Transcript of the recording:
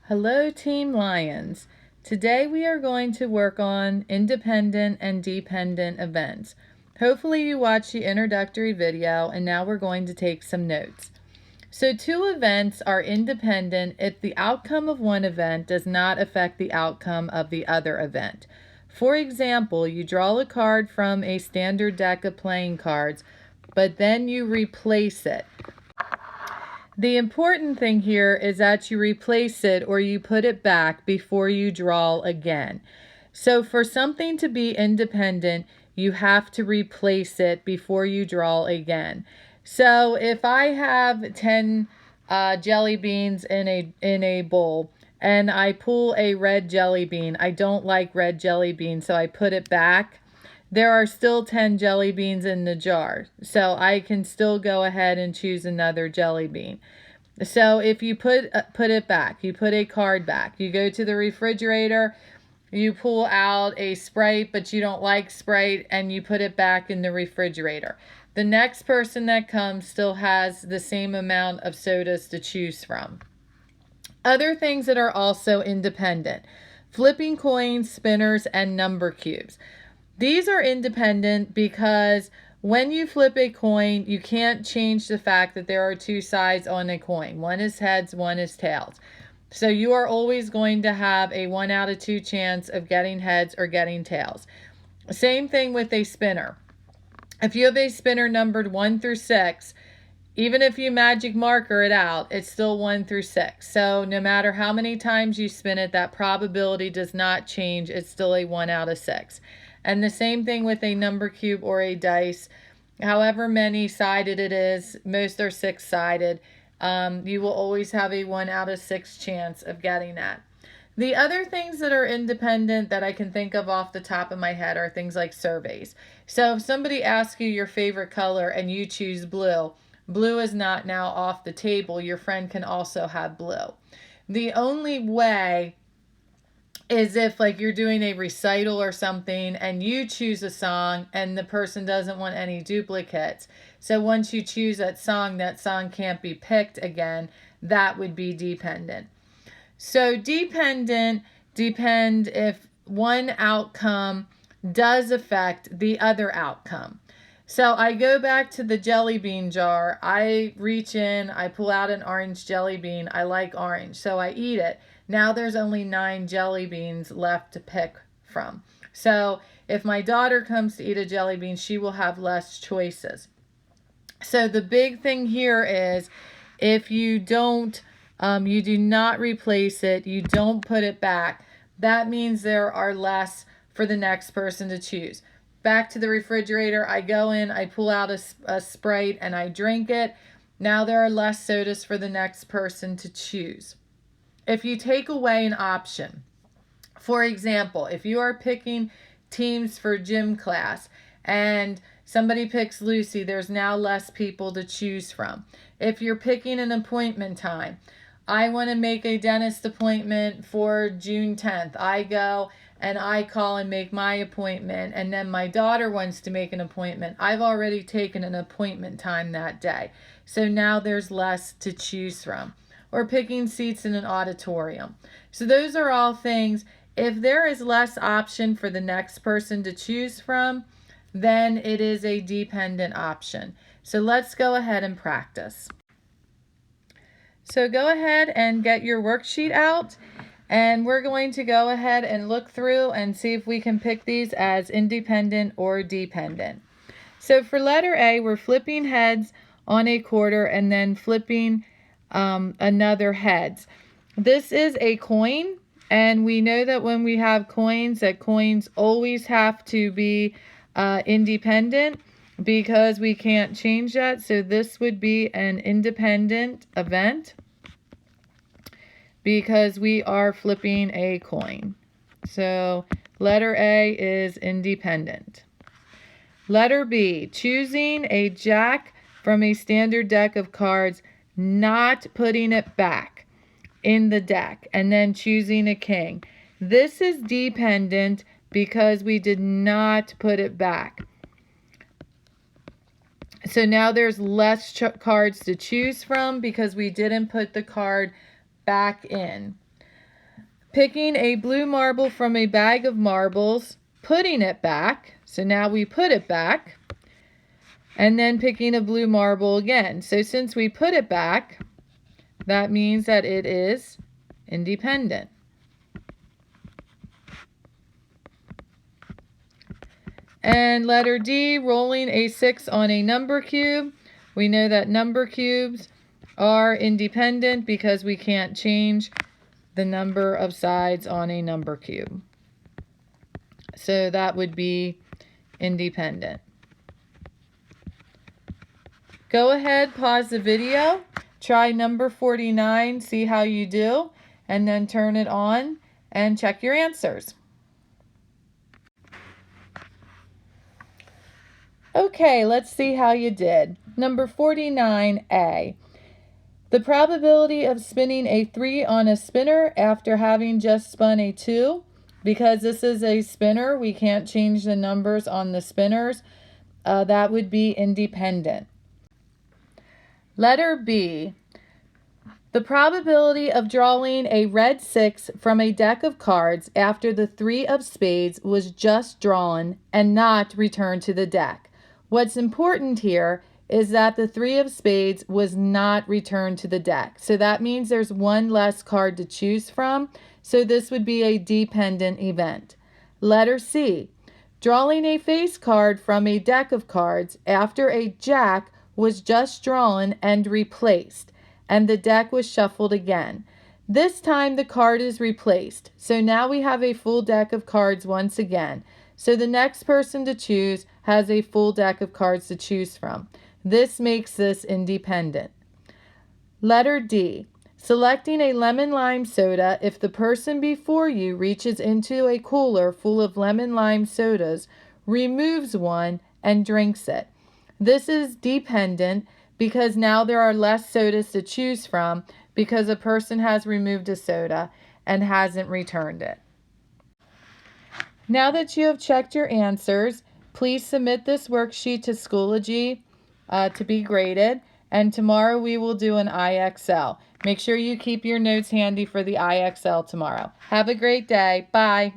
Hello Team Lions. Today we are going to work on independent and dependent events. Hopefully you watched the introductory video and now we're going to take some notes. So two events are independent if the outcome of one event does not affect the outcome of the other event. For example, you draw a card from a standard deck of playing cards, but then you replace it. The important thing here is that you replace it or you put it back before you draw again. So for something to be independent, you have to replace it before you draw again. So if I have 10 jelly beans in a bowl and I pull a red jelly bean, I don't like red jelly beans, so I put it back. There are still 10 jelly beans in the jar, so I can still go ahead and choose another jelly bean. So if you put it back, you put a card back, you go to the refrigerator, you pull out a Sprite, but you don't like Sprite, and you put it back in the refrigerator. The next person that comes still has the same amount of sodas to choose from. Other things that are also independent: flipping coins, spinners, and number cubes. These are independent because when you flip a coin, you can't change the fact that there are two sides on a coin. One is heads, one is tails. So you are always going to have a 1 out of 2 chance of getting heads or getting tails. Same thing with a spinner. If you have a spinner numbered 1 through 6, even if you magic marker it out, it's still 1 through 6. So no matter how many times you spin it, that probability does not change. It's still a 1 out of 6. And the same thing with a number cube or a dice. However many sided it is, most are 6-sided. You will always have a 1 out of 6 chance of getting that. The other things that are independent that I can think of off the top of my head are things like surveys. So if somebody asks you your favorite color and you choose blue, blue is not now off the table. Your friend can also have blue. The only way is if like you're doing a recital or something and you choose a song and the person doesn't want any duplicates. So once you choose that song can't be picked again. That would be dependent. So dependent depend if one outcome does affect the other outcome. So I go back to the jelly bean jar. I reach in, I pull out an orange jelly bean. I like orange, so I eat it. Now there's only 9 jelly beans left to pick from. So if my daughter comes to eat a jelly bean, she will have less choices. So the big thing here is if you don't, you do not replace it, you don't put it back, that means there are less for the next person to choose. Back to the refrigerator, I go in, I pull out a Sprite and I drink it. Now there are less sodas for the next person to choose. If you take away an option, for example, if you are picking teams for gym class and somebody picks Lucy, there's now less people to choose from. If you're picking an appointment time, I want to make a dentist appointment for June 10th. I go and I call and make my appointment, and then my daughter wants to make an appointment. I've already taken an appointment time that day. So now there's less to choose from. Or picking seats in an auditorium. So those are all things. If there is less option for the next person to choose from, then it is a dependent option. So let's go ahead and practice. So go ahead and get your worksheet out, and we're going to go ahead and look through and see if we can pick these as independent or dependent. So for letter A, we're flipping heads on a quarter and then flipping another heads. This is a coin, and we know that when we have coins, that coins always have to be independent because we can't change that. So this would be an independent event because we are flipping a coin. So letter A is independent. Letter B, choosing a jack from a standard deck of cards, not putting it back in the deck, and then choosing a king. This is dependent because we did not put it back. So now there's less cards to choose from because we didn't put the card back in. Picking a blue marble from a bag of marbles, putting it back. So now we put it back. And then picking a blue marble again. So since we put it back, that means that it is independent. And letter D, rolling a 6 on a number cube. We know that number cubes are independent because we can't change the number of sides on a number cube. So that would be independent. Go ahead, pause the video, try number 49, see how you do, and then turn it on and check your answers. Okay, let's see how you did. Number 49A. The probability of spinning a 3 on a spinner after having just spun a 2. Because this is a spinner, we can't change the numbers on the spinners. That would be independent. Letter B. The probability of drawing a red 6 from a deck of cards after the 3 of spades was just drawn and not returned to the deck. What's important here is that the 3 of spades was not returned to the deck. So that means there's one less card to choose from. So this would be a dependent event. Letter C. Drawing a face card from a deck of cards after a jack was just drawn and replaced, and the deck was shuffled again. This time the card is replaced. So now we have a full deck of cards once again. So the next person to choose has a full deck of cards to choose from. This makes this independent. Letter D. Selecting a lemon lime soda if the person before you reaches into a cooler full of lemon lime sodas, removes one, and drinks it. This is dependent because now there are less sodas to choose from because a person has removed a soda and hasn't returned it. Now that you have checked your answers, please submit this worksheet to Schoology to be graded, and tomorrow we will do an IXL. Make sure you keep your notes handy for the IXL tomorrow. Have a great day. Bye.